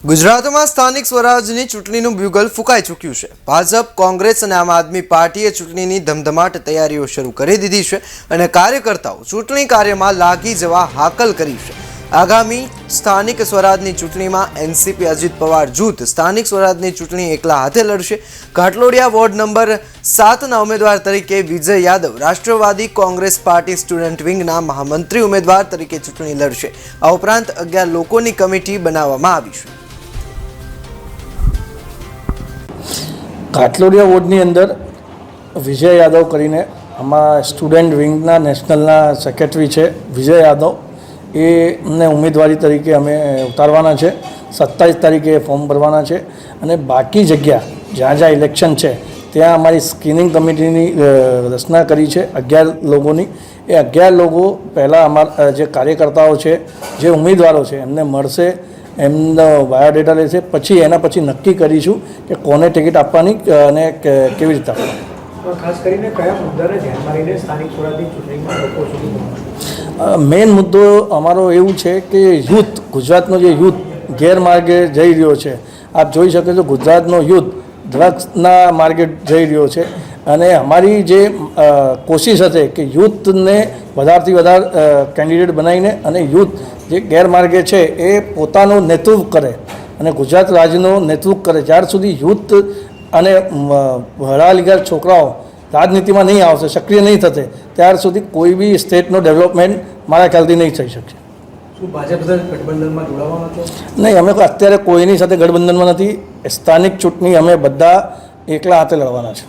ગુજરાતમાં સ્થાનિક સ્વરાજની ચૂંટણીનું બ્યુગલ ફૂંકાઈ ચૂક્યું છે। ભાજપ, કોંગ્રેસ અને આમ આદમી પાર્ટીએ ચૂંટણીની ધમધમાટ તૈયારીઓ શરૂ કરી દીધી છે અને કાર્યકર્તાઓ ચૂંટણી કાર્યમાં લાગી જવા હાકલ કરી છે। આગામી સ્થાનિક સ્વરાજની ચૂંટણીમાં એનસીપી અજીત પવાર જૂથ સ્થાનિક સ્વરાજની ચૂંટણી એકલા હાથે લડશે। ઘાટલોડિયા વોર્ડ નંબર 7ના ઉમેદવાર તરીકે વિજય યાદવ રાષ્ટ્રવાદી કોંગ્રેસ પાર્ટી સ્ટુડન્ટ વિંગના મહામંત્રી ઉમેદવાર તરીકે ચૂંટણી લડશે। આ ઉપરાંત 11 લોકોની કમિટી બનાવવામાં આવી છે। ઘાટલોડિયા વોર્ડની અંદર વિજય યાદવ કરીને આમાં સ્ટુડન્ટ વિંગના નેશનલના સેક્રેટરી છે વિજય યાદવ, એમને ઉમેદવારી તરીકે અમે ઉતારવાના છે। 27 તારીખે ફોર્મ ભરવાના છે અને બાકી જગ્યા જ્યાં જ્યાં ઇલેક્શન છે ત્યાં અમારી સ્ક્રીનિંગ કમિટીની રચના કરી છે 11 લોકોની। એ 11 લોકો પહેલાં અમારા જે કાર્યકર્તાઓ છે, જે ઉમેદવારો છે એમને મળશે, એમનો બાયોડેટા લેશે, પછી એના પછી નક્કી કરીશું કે કોને ટિકિટ આપવાની અને કેવી રીતે આપવાની। ખાસ કરીને કયા મુદ્દાને ધ્યાનમાં લઈને સ્થાનિક સ્વરાજની ચૂંટણીમાં લોકો સુધી મેઇન મુદ્દો અમારો એવું છે કે યુથ, ગુજરાતનો જે યુથ ગેરમાર્ગે જઈ રહ્યો છે। આપ જોઈ શકો છો ગુજરાતનો યુથ ડ્રગ્સના માર્ગે જઈ રહ્યો છે અને અમારી જે કોશિશ હશે કે યુથને વધારેથી વધારે કેન્ડિડેટ બનાવીને અને યુથ જે ગેરમાર્ગે છે એ પોતાનું નેતૃત્વ કરે અને ગુજરાત રાજ્યનું નેતૃત્વ કરે। જ્યાર સુધી યુથ અને ભણેલા લીધેલા છોકરાઓ રાજનીતિમાં નહીં આવશે, સક્રિય નહીં થશે, ત્યાર સુધી કોઈ બી સ્ટેટનો ડેવલપમેન્ટ મારા ખ્યાલથી નહીં થઈ શકશે। શું ભાજપ સાથે ગઠબંધનમાં જોડાવાનો છો? નહીં, અમે અત્યારે કોઈની સાથે ગઠબંધનમાં નથી। સ્થાનિક ચૂંટણી અમે બધા એકલા હાથે લડવાના છે।